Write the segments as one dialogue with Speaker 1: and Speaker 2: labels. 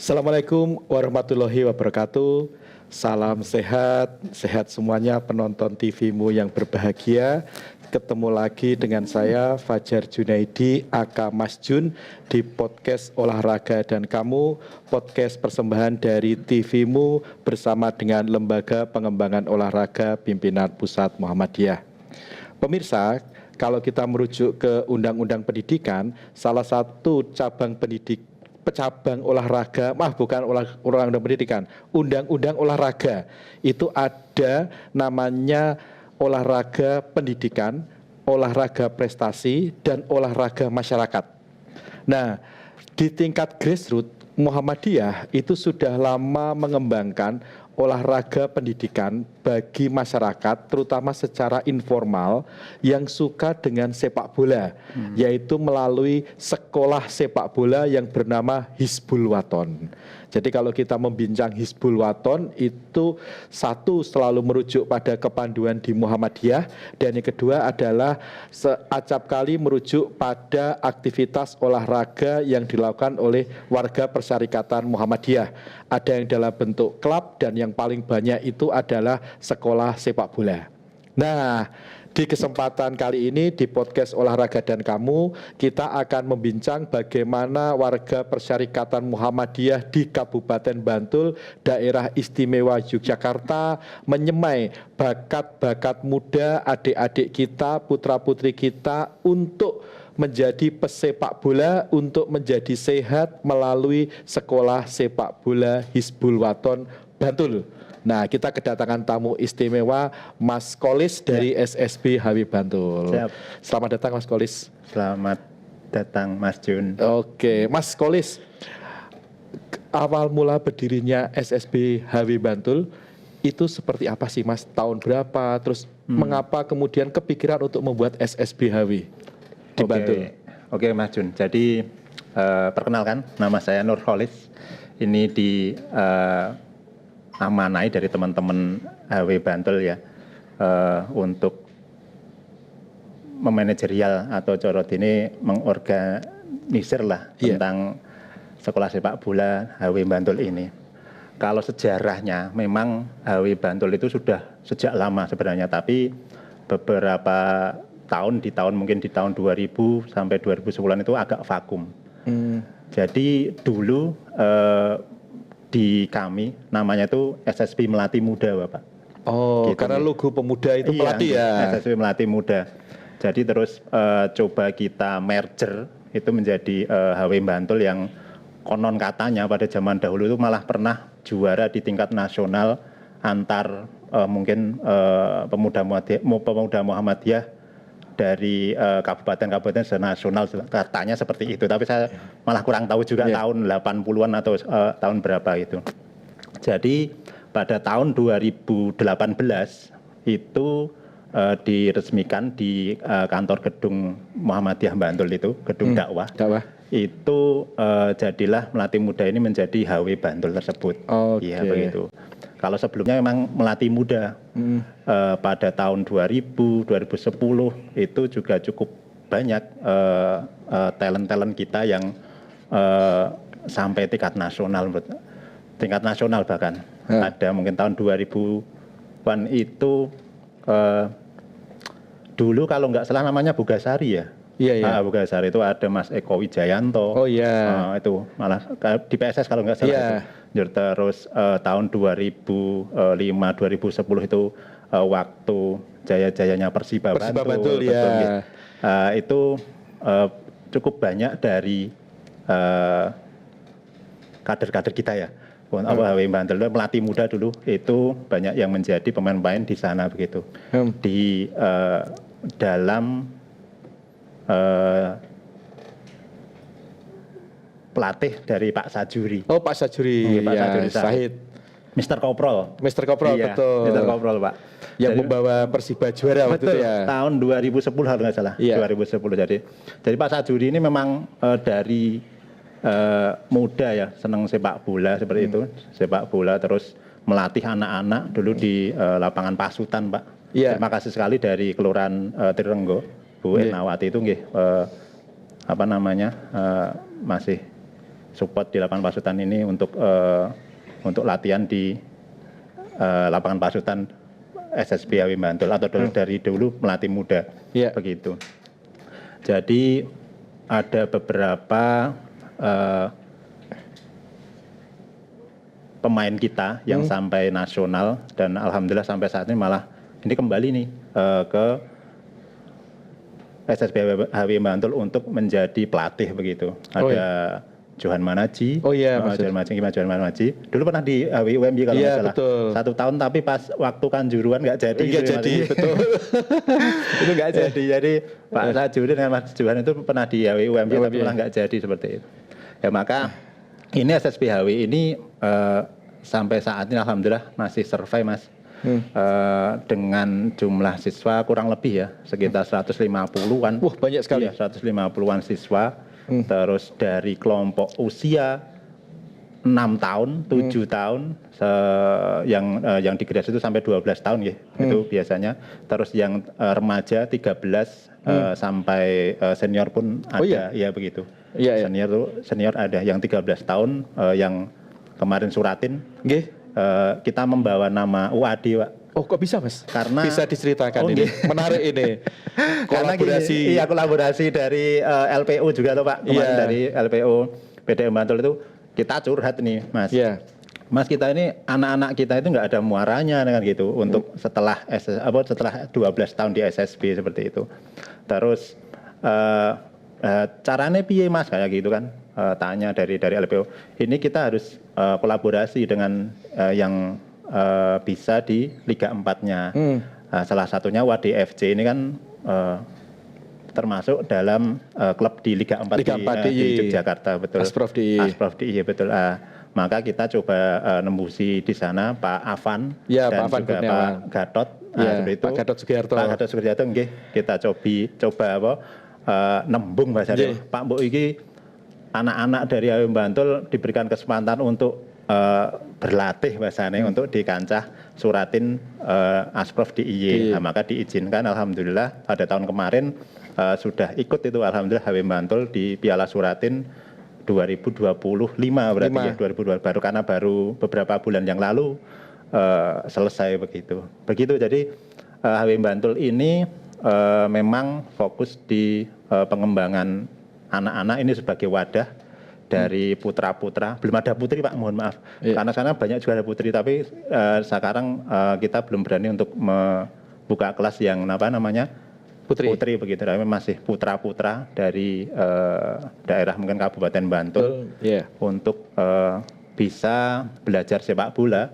Speaker 1: Assalamualaikum warahmatullahi wabarakatuh. Salam sehat, sehat semuanya penonton TV-mu yang berbahagia. Ketemu lagi dengan saya Fajar Junaidi aka Mas Jun di podcast Olahraga dan Kamu, podcast persembahan dari TV-mu bersama dengan Lembaga Pengembangan Olahraga Pimpinan Pusat Muhammadiyah. Pemirsa, kalau kita merujuk ke Undang-Undang Pendidikan, salah satu cabang Undang-Undang Pendidikan, Undang-Undang Olahraga itu ada namanya olahraga pendidikan, olahraga prestasi, dan olahraga masyarakat. Nah, di tingkat grassroots, Muhammadiyah itu sudah lama mengembangkan olahraga pendidikan bagi masyarakat, terutama secara informal yang suka dengan sepak bola, yaitu melalui sekolah sepak bola yang bernama Hizbul Waton. Jadi kalau kita membincang Hizbul Waton itu satu selalu merujuk pada kepanduan di Muhammadiyah, dan yang kedua adalah seacap kali merujuk pada aktivitas olahraga yang dilakukan oleh warga persyarikatan Muhammadiyah. Ada yang dalam bentuk klub dan yang paling banyak itu adalah sekolah sepak bola. Nah, di kesempatan kali ini di podcast Olahraga dan Kamu, kita akan membincang bagaimana warga persyarikatan Muhammadiyah di Kabupaten Bantul, Daerah Istimewa Yogyakarta menyemai bakat-bakat muda adik-adik kita, putra-putri kita untuk menjadi pesepak bola, untuk menjadi sehat melalui sekolah sepak bola Hizbul Waton Bantul. Nah, kita kedatangan tamu istimewa Mas Kolis dari SSB HW Bantul.
Speaker 2: Siap.
Speaker 1: Selamat datang Mas Kolis.
Speaker 2: Selamat datang Mas Jun.
Speaker 1: Oke, Mas Kolis, awal mula berdirinya SSB HW Bantul itu seperti apa sih Mas? Tahun berapa? Terus mengapa kemudian kepikiran untuk membuat SSB HW di Bantul?
Speaker 2: Oke Mas Jun, jadi perkenalkan nama saya Nur Kolis. Ini di amanai dari teman-teman HW Bantul ya, untuk memanajerial atau corot ini mengorganisir lah tentang sekolah sepak bola HW Bantul ini. Kalau sejarahnya memang HW Bantul itu sudah sejak lama sebenarnya, tapi beberapa tahun mungkin di tahun 2000 sampai 2010 itu agak vakum. Jadi dulu di kami namanya itu SSB Melati Muda, Bapak.
Speaker 1: Oh, gitu. Karena logo pemuda itu Melati ya.
Speaker 2: SSB Melati Muda. Jadi terus coba kita merger itu menjadi HW Bantul yang konon katanya pada zaman dahulu itu malah pernah juara di tingkat nasional antar mungkin pemuda Muhammadiyah dari kabupaten-kabupaten senasional, katanya seperti itu. Tapi saya malah kurang tahu juga tahun 80-an atau tahun berapa itu. Jadi pada tahun 2018 itu diresmikan di kantor gedung Muhammadiyah Bantul itu, gedung dakwah. Itu jadilah Melati Muda ini menjadi HW Bantul tersebut. Iya begitu. Kalau sebelumnya memang Melati Muda pada tahun 2000, 2010 itu juga cukup banyak talent-talent kita yang sampai tingkat nasional bahkan. Ada mungkin tahun 2000-an itu dulu kalau nggak salah namanya Bugasari ya.
Speaker 1: Iya.
Speaker 2: Bugasari itu ada Mas Eko Wijayanto.
Speaker 1: Oh iya.
Speaker 2: Itu malah di PSS kalau nggak salah. Terus tahun 2005, 2010 itu waktu jaya-jayanya Persiba Bantul
Speaker 1: ya.
Speaker 2: Itu cukup banyak dari kader-kader kita ya. HW Bantul Melati Muda dulu itu banyak yang menjadi pemain-pemain di sana begitu. Di dalam pelatih dari Pak Sajuri.
Speaker 1: Oh, Pak Sajuri.
Speaker 2: Pak Sajuri
Speaker 1: Sahid.
Speaker 2: Mr. Koprol.
Speaker 1: Iya, betul.
Speaker 2: Mr. Koprol, Pak.
Speaker 1: Yang membawa Persiba juara waktu itu ya.
Speaker 2: Tahun 2010 kalau nggak salah. 2010 jadi Pak Sajuri ini memang dari muda ya, senang sepak bola seperti itu. Sepak bola terus melatih anak-anak dulu di lapangan Pasutan, Pak. Terima kasih sekali dari Kelurahan Tirenggo. Bu Ernawati itu masih support di lapangan pasutan ini untuk latihan di lapangan pasutan SSB HW Bantul atau dari dulu melatih muda begitu. Jadi ada beberapa pemain kita yang sampai nasional dan alhamdulillah sampai saat ini malah ini kembali nih ke SSB HW Bantul untuk menjadi pelatih begitu. Ada Johan Manaji, Johan Manaji. Dulu pernah di HWUMY kalau nggak salah. Betul. 1 tahun tapi pas waktu Kanjuruan nggak jadi.
Speaker 1: Nggak jadi, betul.
Speaker 2: Itu nggak jadi. Jadi Pak Sajudin dengan Mas Johan itu pernah di HWUMY tapi malah nggak jadi seperti itu. Ya maka ini SSB HW ini sampai saat ini alhamdulillah masih survive Mas. Dengan jumlah siswa kurang lebih ya sekitar 150-an.
Speaker 1: Wah banyak sekali.
Speaker 2: Iya, 150-an siswa. Terus dari kelompok usia 6 tahun, 7 tahun, yang di Gres itu sampai 12 tahun ya, itu biasanya. Terus yang remaja 13 sampai senior pun ada, ya begitu. Senior ada yang 13 tahun, yang kemarin suratin. Kita membawa nama UAD, Pak.
Speaker 1: Oh kok bisa Mas?
Speaker 2: Karena
Speaker 1: bisa diceritakan ini, menarik ini.
Speaker 2: Kolaborasi. Iya kolaborasi dari LPU juga loh Pak, kemarin dari LPU PDM Bantul itu kita curhat nih Mas. Mas kita ini anak-anak kita itu nggak ada muaranya dengan gitu untuk setelah 12 tahun di SSB seperti itu. Terus caranya piye Mas kayak gitu kan? Tanya dari LPU. Ini kita harus kolaborasi dengan yang bisa di Liga 4-nya. Salah satunya WADFC ini kan termasuk dalam klub di Liga 4 di Yogyakarta, betul.
Speaker 1: Asprof DIY,
Speaker 2: betul. Maka kita coba nembusi di sana Pak Afan
Speaker 1: dan
Speaker 2: Pak Afan
Speaker 1: juga
Speaker 2: Pak Gatot.
Speaker 1: Pak Gatot Sugiharto.
Speaker 2: Pak Gatot Sugiharto nggih, kita coba nembung bahasanya. Pak Mbok iki anak-anak dari HW Bantul diberikan kesempatan untuk berlatih bahasanya untuk di kancah suratin Asprof DIY. Nah, maka diizinkan alhamdulillah pada tahun kemarin sudah ikut itu alhamdulillah HW Bantul di Piala Suratin 2025 berarti ya 2020 baru beberapa bulan yang lalu selesai begitu. Jadi HW Bantul ini memang fokus di pengembangan anak-anak ini sebagai wadah dari putra-putra. Belum ada putri Pak, mohon maaf. Karena sana banyak juga ada putri, tapi sekarang kita belum berani untuk membuka kelas yang putri begitu. Tapi masih putra-putra dari daerah mungkin Kabupaten Bantul untuk bisa belajar sepak bola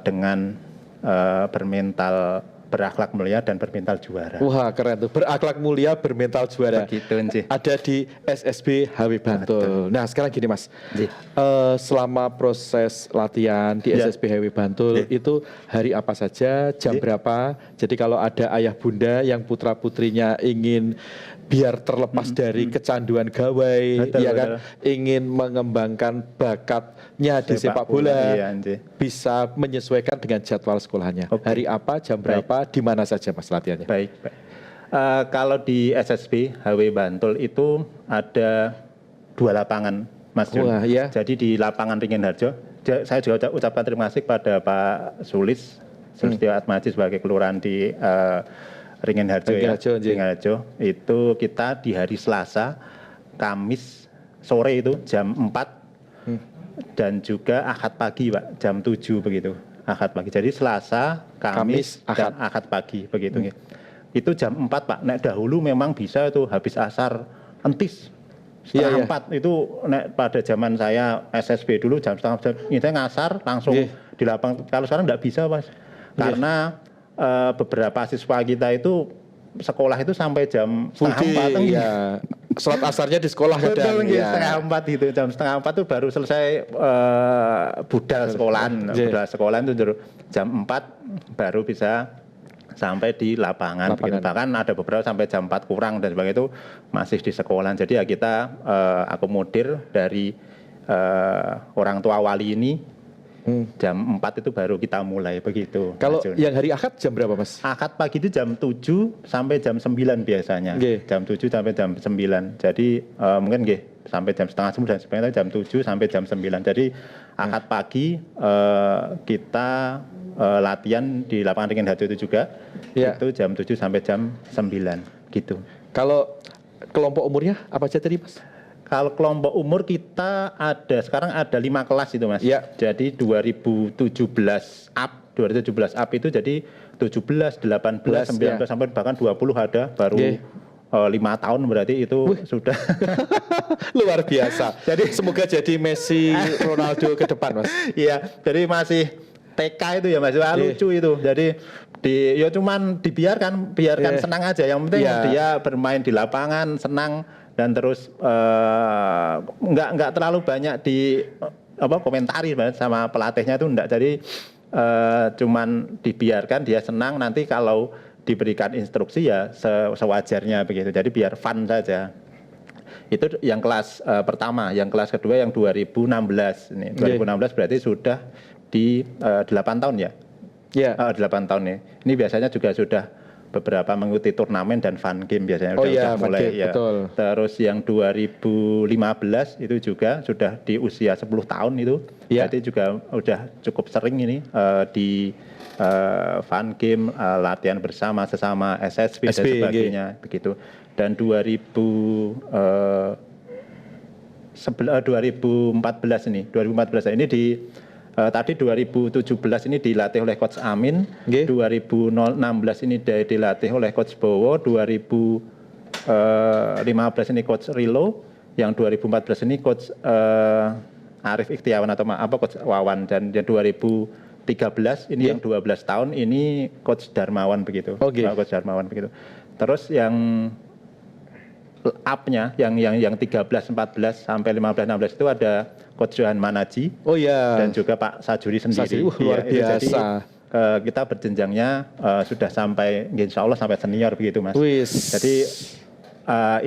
Speaker 2: dengan berakhlak mulia dan bermental juara.
Speaker 1: Wah keren tuh, berakhlak mulia, bermental juara.
Speaker 2: Begitu Nci.
Speaker 1: Ada di SSB HW Bantul. Nah sekarang gini Mas, selama proses latihan di SSB HW Bantul itu hari apa saja, jam berapa? Jadi kalau ada ayah bunda yang putra putrinya ingin biar terlepas dari kecanduan gawai, ingin mengembangkan bakatnya di sepak bola, bisa menyesuaikan dengan jadwal sekolahnya. Hari apa, jam berapa, di mana saja Mas latihannya?
Speaker 2: Baik. Kalau di SSB HW Bantul itu ada 2 lapangan, Mas Jun. Jadi di lapangan Ringin Harjo, saya juga ucapkan terima kasih pada Pak Sulistyo Atmaji sebagai kelurahan di Ringin Harjo, Ringin Harjo itu kita di hari Selasa, Kamis sore itu jam 4 dan juga Ahad pagi Pak, jam 7 begitu. Ahad pagi. Jadi Selasa, Kamis dan Ahad pagi begitu. Itu jam 4 Pak. Nek dahulu memang bisa itu habis asar entis. Setengah 4 itu pada zaman saya SSB dulu jam setengah itu ngasar langsung di lapangan. Kalau sekarang enggak bisa Mas. Karena beberapa siswa kita itu sekolah itu sampai jam setengah 4
Speaker 1: sholat asarnya di sekolah kadang.
Speaker 2: Setengah 4 gitu, jam setengah 4 itu baru selesai budal sekolahan itu jam 4 baru bisa sampai di lapangan. Bahkan ada beberapa sampai jam 4 kurang dan sebagainya itu masih di sekolah. Jadi ya kita akomodir dari orang tua wali ini. Jam 4 itu baru kita mulai begitu.
Speaker 1: Kalau yang hari Ahad jam berapa Mas?
Speaker 2: Ahad pagi itu jam 7 sampai jam 9 biasanya. Jam 7 sampai jam 9. Jadi mungkin sampai jam setengah 10 dan sebagainya, jam 7 sampai jam 9. Jadi akad pagi kita latihan di lapangan ringin Hatu itu juga, itu jam 7 sampai jam 9 gitu.
Speaker 1: Kalau kelompok umurnya apa aja tadi Mas?
Speaker 2: Kalau kelompok umur kita sekarang ada 5 kelas itu Mas.
Speaker 1: Ya.
Speaker 2: Jadi 2017 up itu jadi 17, 18, 19 sampai bahkan 20 ada baru 5 tahun berarti itu sudah
Speaker 1: luar biasa. Jadi semoga jadi Messi, Ronaldo ke depan Mas.
Speaker 2: Iya, jadi masih TK itu ya Mas, lucu itu. Jadi ya cuman dibiarkan senang aja. Yang penting dia bermain di lapangan senang dan terus nggak terlalu banyak di komentari sama pelatihnya itu enggak. Jadi cuman dibiarkan dia senang, nanti kalau diberikan instruksi ya sewajarnya begitu. Jadi biar fun saja. Itu yang kelas pertama. Yang kelas kedua yang 2016 ini. 2016 berarti sudah di 8 tahun ya. 8 tahun ya. Ini biasanya juga sudah beberapa mengikuti turnamen dan fun game biasanya udah mulai ya. Betul. Terus yang 2015 itu juga sudah di usia 10 tahun itu. Berarti juga udah cukup sering ini di fun game, latihan bersama sesama SSB dan sebagainya begitu. Dan 2014 ini di tadi 2017 ini dilatih oleh Coach Amin, 2016 ini dilatih oleh Coach Bowo, 2015 ini Coach Rilo, yang 2014 ini Coach Arif Ikhtiawan atau Coach Wawan, dan yang 2013 ini yang 12 tahun ini Coach Darmawan begitu. Coach Darmawan begitu. Terus yang up-nya yang 13, 14 sampai 15, 16 itu ada Coach Johan Manaji. Dan juga Pak Sajuri sendiri.
Speaker 1: Luar biasa.
Speaker 2: Jadi kita berjenjangnya sudah sampai insya Allah sampai senior begitu Mas. Jadi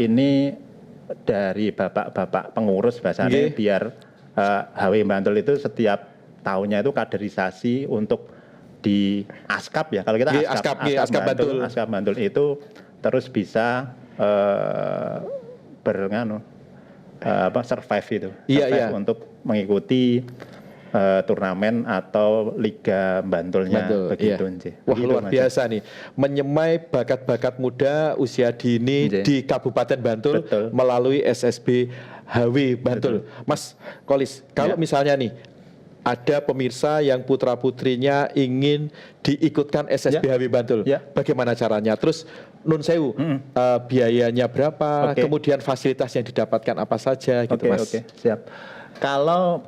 Speaker 2: ini dari bapak-bapak pengurus bahasanya biar HW Bantul itu setiap tahunnya itu kaderisasi untuk di Askap ya. Kalau kita Askap Bantul itu terus bisa survive itu, untuk mengikuti turnamen atau Liga Bantulnya begitu.
Speaker 1: Wah luar biasa nih, menyemai bakat-bakat muda usia dini di Kabupaten Bantul melalui SSB HW Bantul. Mas Kolis, kalau misalnya nih ada pemirsa yang putra-putrinya ingin diikutkan SSB HW Bantul, bagaimana caranya? Terus Nun Sewu, biayanya berapa? Kemudian fasilitas yang didapatkan apa saja gitu Mas?
Speaker 2: Siap. Kalau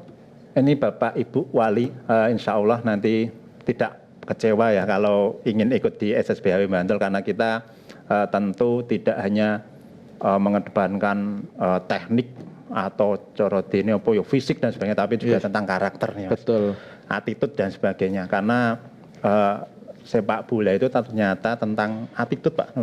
Speaker 2: ini Bapak Ibu Wali, insya Allah nanti tidak kecewa ya kalau ingin ikut di SSB HW Bantul, karena kita tentu tidak hanya mengedepankan teknik atau corotine fisik dan sebagainya, tapi juga tentang karakternya, attitude dan sebagainya. Karena sepak bola itu ternyata tentang attitude Pak.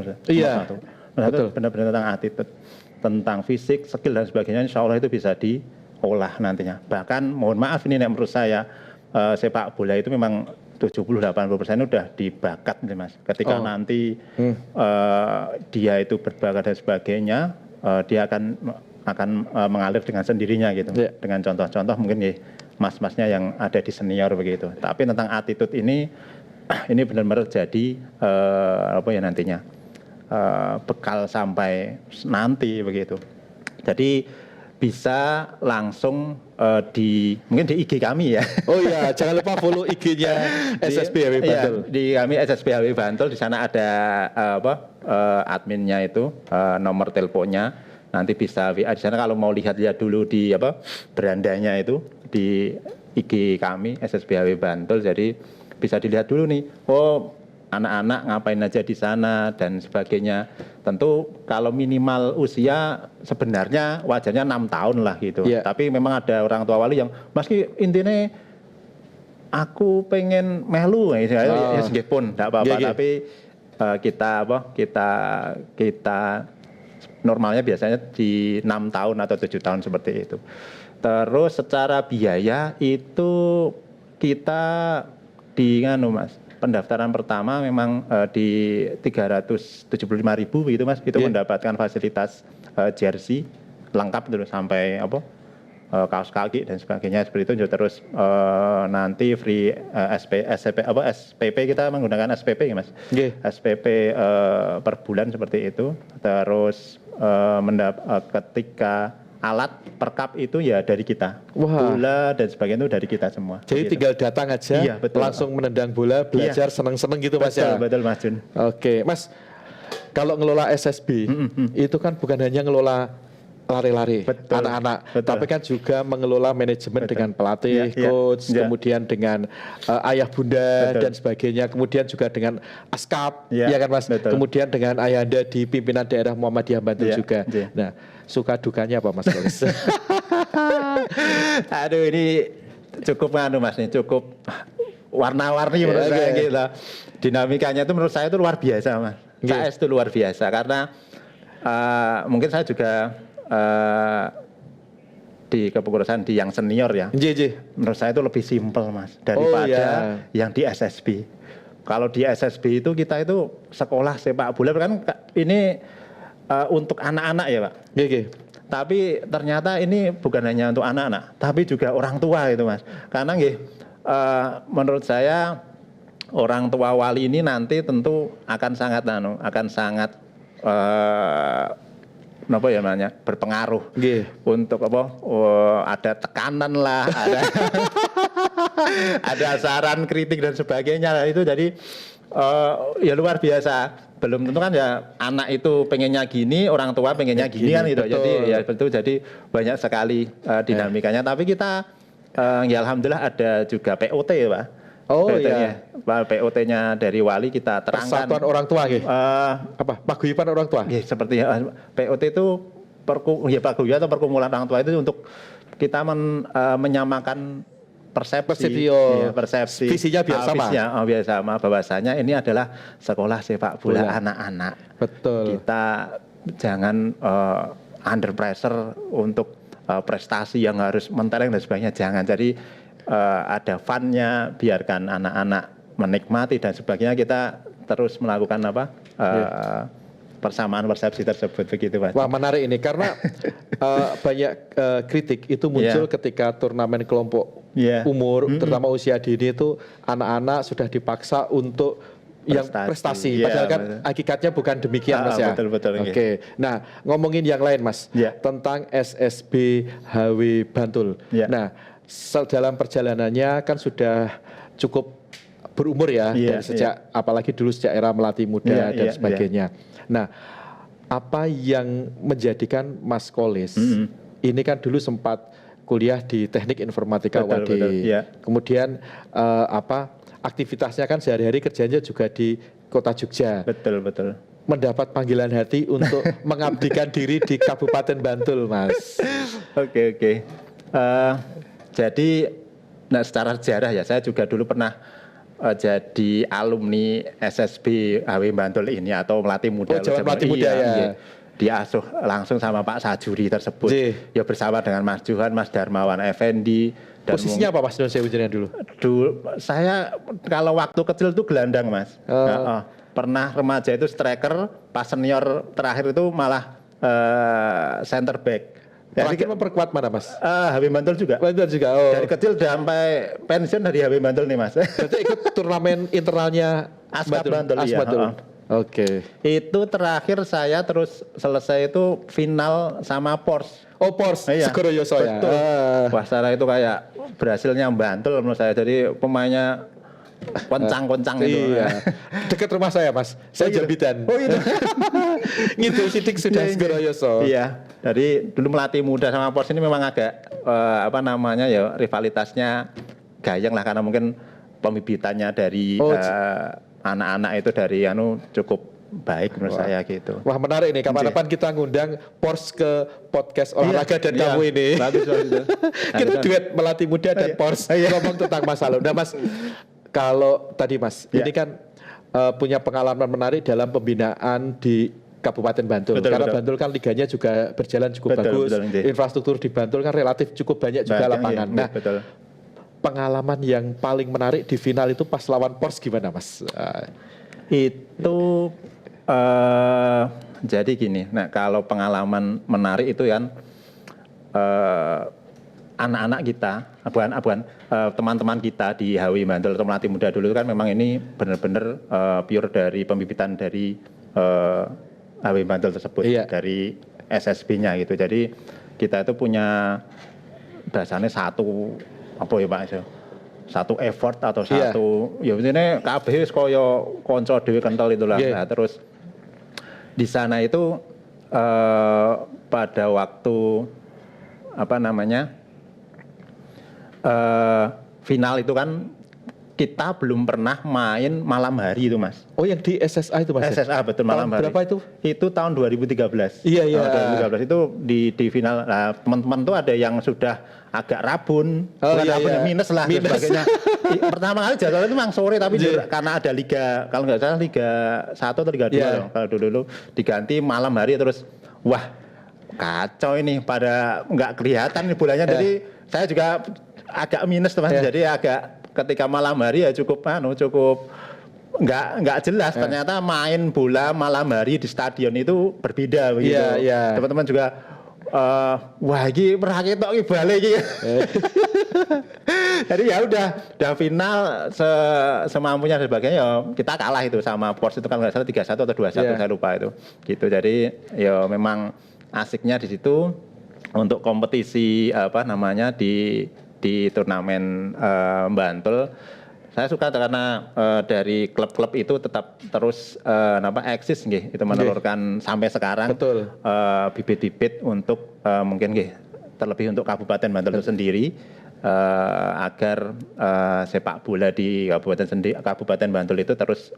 Speaker 2: Benar-benar tentang attitude, tentang fisik, skill dan sebagainya. Insya Allah itu bisa diolah nantinya. Bahkan mohon maaf ini menurut saya sepak bola itu memang 70-80% udah dibakat nih Mas. Ketika nanti dia itu berbakat dan sebagainya, dia akan mengalir dengan sendirinya gitu. Dengan contoh-contoh mungkin mas-masnya yang ada di senior begitu. Tapi tentang attitude ini benar-benar jadi nantinya bekal sampai nanti begitu. Jadi bisa langsung mungkin di IG kami ya.
Speaker 1: Jangan lupa follow IG-nya SSB HW Bantul.
Speaker 2: Di kami SSB HW Bantul, di sana ada adminnya itu, nomor teleponnya. Nanti bisa WA di sana kalau mau lihat-lihat dulu di berandanya itu di IG kami SSB HW Bantul. Jadi bisa dilihat dulu nih, anak-anak ngapain aja di sana dan sebagainya. Tentu kalau minimal usia sebenarnya wajarnya 6 tahun lah gitu. Tapi memang ada orang tua wali yang meski intinya aku pengen melu ya pun enggak apa-apa, tapi kita normalnya biasanya di 6 tahun atau 7 tahun seperti itu. Terus secara biaya itu kita Mas, pendaftaran pertama memang di 375.000 gitu Mas, itu mendapatkan fasilitas jersey lengkap terus sampai kaos kaki dan sebagainya seperti itu. Terus nanti free SPP kita menggunakan SPP ya Mas.
Speaker 1: Nggih.
Speaker 2: SPP per bulan seperti itu. Terus ketika alat perkap itu ya dari kita.
Speaker 1: Wah.
Speaker 2: Bola dan sebagainya itu dari kita semua.
Speaker 1: Jadi
Speaker 2: gitu.
Speaker 1: tinggal datang aja,
Speaker 2: Iya, betul.
Speaker 1: langsung menendang bola, belajar seneng-seneng gitu Mas ya.
Speaker 2: Betul Mas Jun.
Speaker 1: Oke, Mas. Kalau ngelola SSB itu kan bukan hanya ngelola lari-lari
Speaker 2: Betul,
Speaker 1: anak-anak,
Speaker 2: betul.
Speaker 1: tapi kan juga mengelola manajemen
Speaker 2: Betul.
Speaker 1: dengan pelatih,
Speaker 2: Iya,
Speaker 1: coach,
Speaker 2: iya.
Speaker 1: kemudian dengan ayah bunda
Speaker 2: Betul.
Speaker 1: dan sebagainya, kemudian juga dengan askap,
Speaker 2: Iya,
Speaker 1: ya kan Mas,
Speaker 2: betul.
Speaker 1: kemudian dengan ayahanda di pimpinan daerah Muhammadiyah Bantul
Speaker 2: Iya,
Speaker 1: juga.
Speaker 2: iya.
Speaker 1: Nah, suka dukanya apa Mas Kolis?
Speaker 2: Aduh ini cukup Mas nih, cukup warna-warni menurut saya gitu. Dinamikanya itu menurut saya itu luar biasa Mas. KS itu luar biasa karena mungkin saya juga di kepengurusan di yang senior ya. Menurut saya itu lebih simpel Mas daripada yang di SSB. Kalau di SSB itu kita itu sekolah sepak bola kan ini untuk anak-anak ya Pak. Tapi ternyata ini bukan hanya untuk anak-anak, tapi juga orang tua itu Mas. Karena menurut saya orang tua wali ini nanti tentu akan sangat apa ya namanya berpengaruh untuk ada tekanan lah, ada saran kritik dan sebagainya lah itu jadi ya luar biasa. Belum tentu kan ya anak itu pengennya gini, orang tua pengennya gini kan gitu. Jadi ya betul jadi banyak sekali dinamikanya. Tapi kita ya alhamdulillah ada juga POT ya Pak. POT-nya dari wali kita terangkan.
Speaker 1: Persatuan orang tua paguyuban orang tua.
Speaker 2: Seperti POT itu paguyuban atau perkumpulan orang tua itu untuk kita menyamakan persepsi visinya biar sama bahwasanya ini adalah sekolah sepak bola anak-anak.
Speaker 1: Betul.
Speaker 2: Kita jangan under pressure untuk prestasi yang harus mentereng dan sebagainya, jangan. Jadi ada fun-nya, biarkan anak-anak menikmati dan sebagainya. Kita terus melakukan persamaan persepsi tersebut begitu Pak.
Speaker 1: Wah menarik ini karena banyak kritik itu muncul ketika turnamen kelompok umur, terutama usia dini itu anak-anak sudah dipaksa untuk yang prestasi. Padahal kan hakikatnya bukan demikian Mas ya.
Speaker 2: Betul.
Speaker 1: Oke. Nah ngomongin yang lain Mas tentang SSB HW Bantul. Nah dalam perjalanannya kan sudah cukup berumur ya dari sejak apalagi dulu sejak era Melati Muda dan sebagainya. Nah, apa yang menjadikan Mas Kolis ini kan dulu sempat kuliah di Teknik Informatika UAD. Kemudian aktivitasnya kan sehari-hari kerjanya juga di Kota Jogja.
Speaker 2: Betul.
Speaker 1: Mendapat panggilan hati untuk mengabdikan diri di Kabupaten Bantul, Mas.
Speaker 2: Oke. Jadi secara sejarah ya saya juga dulu pernah jadi alumni SSB HW Bantul ini atau Melati Muda.
Speaker 1: Melati Muda ya.
Speaker 2: Diasuh langsung sama Pak Sajuri tersebut. Ya bersama dengan Mas Johan, Mas Darmawan Effendi.
Speaker 1: Posisinya apa Mas dulu?
Speaker 2: Saya kalau waktu kecil itu gelandang Mas. Pernah remaja itu striker, pas senior terakhir itu malah center back.
Speaker 1: Terakhir memperkuat mana Mas?
Speaker 2: HW Bantul juga. Dari kecil sampai pensiun dari HW Bantul nih Mas.
Speaker 1: Berarti ikut turnamen internalnya
Speaker 2: Askap Bantul.
Speaker 1: Oke.
Speaker 2: Itu terakhir saya terus selesai itu final sama Pors.
Speaker 1: Pors. Segoroyoso ya.
Speaker 2: Wah secara itu kayak berhasilnya Bantul menurut saya. Jadi pemainnya koncang-koncang itu.
Speaker 1: Dekat rumah saya Mas. Saya Jambitan. Ngidul sidik sudah Segoroyoso.
Speaker 2: Iya. Jadi dulu Melati Muda sama Pors ini memang agak rivalitasnya gayeng lah karena mungkin pembibitannya dari anak-anak itu dari cukup baik menurut saya gitu.
Speaker 1: Wah menarik nih, kapan-kapan kita ngundang Pors ke podcast olahraga dan kamu ini.
Speaker 2: Bagus.
Speaker 1: Kita duet Melati Muda dan Pors ngomong tentang masa lalu. Nah Mas, kalau tadi Mas, ini kan punya pengalaman menarik dalam pembinaan di Kabupaten Bantul. Karena Bantul kan liganya juga berjalan cukup bagus. Infrastruktur di Bantul kan relatif cukup banyak juga lapangan. Pengalaman yang paling menarik di final itu pas lawan Pors gimana Mas?
Speaker 2: Itu jadi gini. Nah kalau pengalaman menarik itu kan anak-anak kita, teman-teman kita di HW Bantul atau Melati Muda dulu kan memang ini benar-benar pure dari pembibitan dari HW Bantul tersebut, dari SSB-nya gitu. Jadi kita itu punya dasarnya satu effort atau satu ya ini kabeh kaya kanca dhewe kental itulah. Nah, terus di sana itu pada waktu final itu kan kita belum pernah main malam hari itu, Mas.
Speaker 1: Oh, yang di SSA itu, Mas?
Speaker 2: SSA betul, malam hari.
Speaker 1: Berapa itu?
Speaker 2: Itu tahun 2013.
Speaker 1: Iya.
Speaker 2: Tahun 2013 itu di final. Nah, teman-teman tuh ada yang sudah agak rabun, minus lah dan sebagainya. Pertama kali jadwal itu memang sore, tapi karena ada liga, kalau nggak salah liga 1 atau liga 2 kalau dulu diganti malam hari, terus wah kacau ini, pada nggak kelihatan nih bulannya. Jadi saya juga agak minus teman. Jadi agak ketika malam hari ya cukup nggak jelas. Ternyata main bola malam hari di stadion itu berbeda begitu. Teman-teman juga wah ini merakit tok iki balik iki. Jadi ya udah final semampunya dan sebagainya, ya kita kalah itu sama Pors itu kan nggak salah 3-1 atau 2-1 saya lupa itu. Gitu. Jadi ya memang asiknya di situ untuk kompetisi di turnamen Bantul. Saya suka karena dari klub-klub itu tetap terus eksis nggih, itu menelurkan sampai sekarang bibit-bibit untuk mungkin nggih terlebih untuk Kabupaten Bantul itu sendiri, agar sepak bola di Kabupaten Bantul itu terus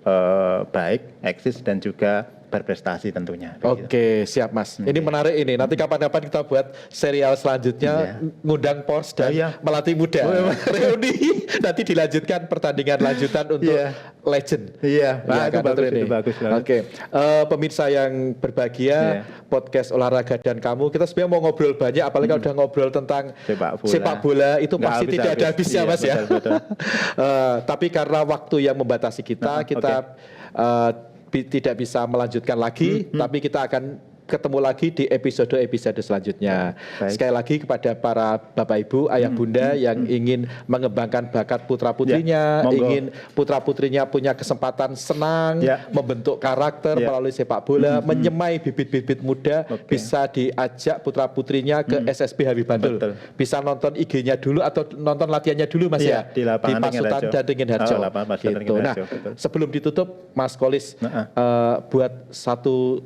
Speaker 2: baik, eksis dan juga berprestasi tentunya.
Speaker 1: Oke, siap Mas. Ini menarik ini. Nanti kapan-kapan kita buat serial selanjutnya ngundang Pors dan Melati Muda. Reuni. Nanti dilanjutkan pertandingan lanjutan untuk legend.
Speaker 2: Iya, itu bagus.
Speaker 1: Oke. Pemirsa yang berbahagia, podcast olahraga dan kamu, kita sebenarnya mau ngobrol banyak, apalagi kalau udah ngobrol tentang sepak bola itu pasti tidak ada habisnya, Mas ya. Tapi karena waktu yang membatasi kita tidak bisa melanjutkan lagi, tapi kita akan ketemu lagi di episode selanjutnya. Sekali lagi kepada para Bapak Ibu, Ayah Bunda yang ingin mengembangkan bakat putra-putrinya, ingin putra-putrinya punya kesempatan senang, membentuk karakter melalui sepak bola, menyemai bibit-bibit muda, bisa diajak putra-putrinya ke SSB HW Bantul. Bisa nonton IG-nya dulu atau nonton latihannya dulu, Mas ya, di Pasutan dan Ringin Harjo. Gitu. Nah, sebelum ditutup, Mas Kolis buat satu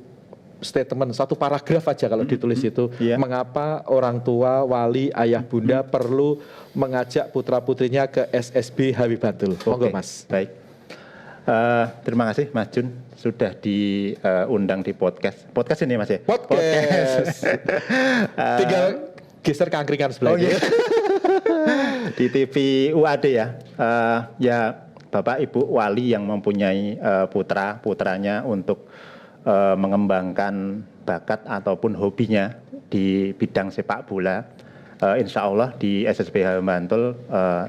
Speaker 1: statement, satu paragraf aja kalau ditulis itu, mengapa orang tua, wali, ayah bunda perlu mengajak putra-putrinya ke SSB HW Bantul. Monggo Mas.
Speaker 2: Baik. Terima kasih Mas Jun sudah diundang di podcast ini Mas ya.
Speaker 1: Podcast. Tinggal geser ke angkringan sebelah ini.
Speaker 2: Di TV UAD ya. Ya Bapak Ibu wali yang mempunyai putranya untuk mengembangkan bakat ataupun hobinya di bidang sepak bola, insya Allah di SSB HW Bantul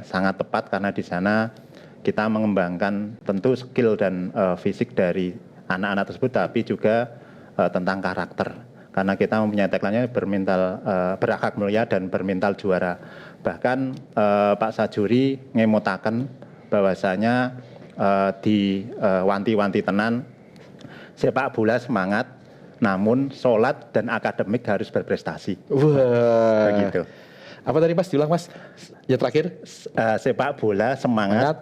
Speaker 2: sangat tepat, karena di sana kita mengembangkan tentu skill dan fisik dari anak-anak tersebut, tapi juga tentang karakter, karena kita mempunyai tagline-nya berakhlak mulia dan bermental juara. Bahkan Pak Sajuri ngemutaken bahwasanya di wanti-wanti tenan, sepak bola semangat, namun sholat dan akademik harus berprestasi.
Speaker 1: Wah. Begitu. Apa tadi Mas? Diulang Mas. Ya terakhir.
Speaker 2: Sepak bola semangat,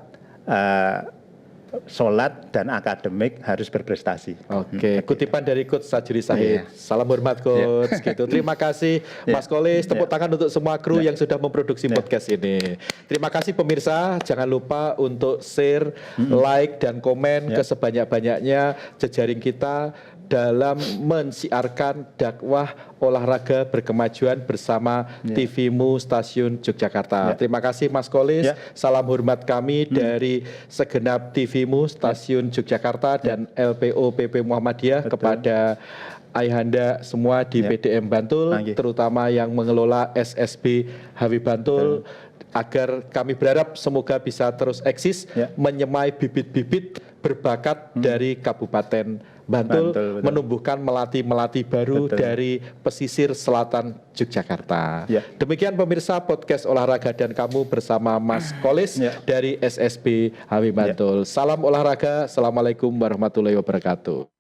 Speaker 2: sholat dan akademik harus berprestasi.
Speaker 1: Oke. Kutipan dari Coach Sajuri Shahid. Salam hormat Coach. Gitu. Terima kasih Mas Kolis. Tepuk tangan untuk semua kru yang sudah memproduksi podcast ini. Terima kasih pemirsa. Jangan lupa untuk share, like dan komen ke sebanyak-banyaknya jejaring kita dalam mensiarkan dakwah olahraga berkemajuan bersama TVmu Stasiun Yogyakarta. Terima kasih Mas Kolis. Salam hormat kami dari segenap TVmu Stasiun Yogyakarta dan LPO PP Muhammadiyah kepada ayahanda semua di PDM Bantul, terutama yang mengelola SSB HW Bantul, agar kami berharap semoga bisa terus eksis, menyemai bibit-bibit berbakat dari Kabupaten Bantul,
Speaker 2: betul.
Speaker 1: menumbuhkan melati-melati baru
Speaker 2: Betul.
Speaker 1: dari pesisir selatan Yogyakarta.
Speaker 2: Ya.
Speaker 1: Demikian pemirsa podcast Olahraga dan Kamu bersama Mas Kolis
Speaker 2: Ya.
Speaker 1: dari SSB HW Bantul. Salam olahraga, assalamualaikum warahmatullahi wabarakatuh.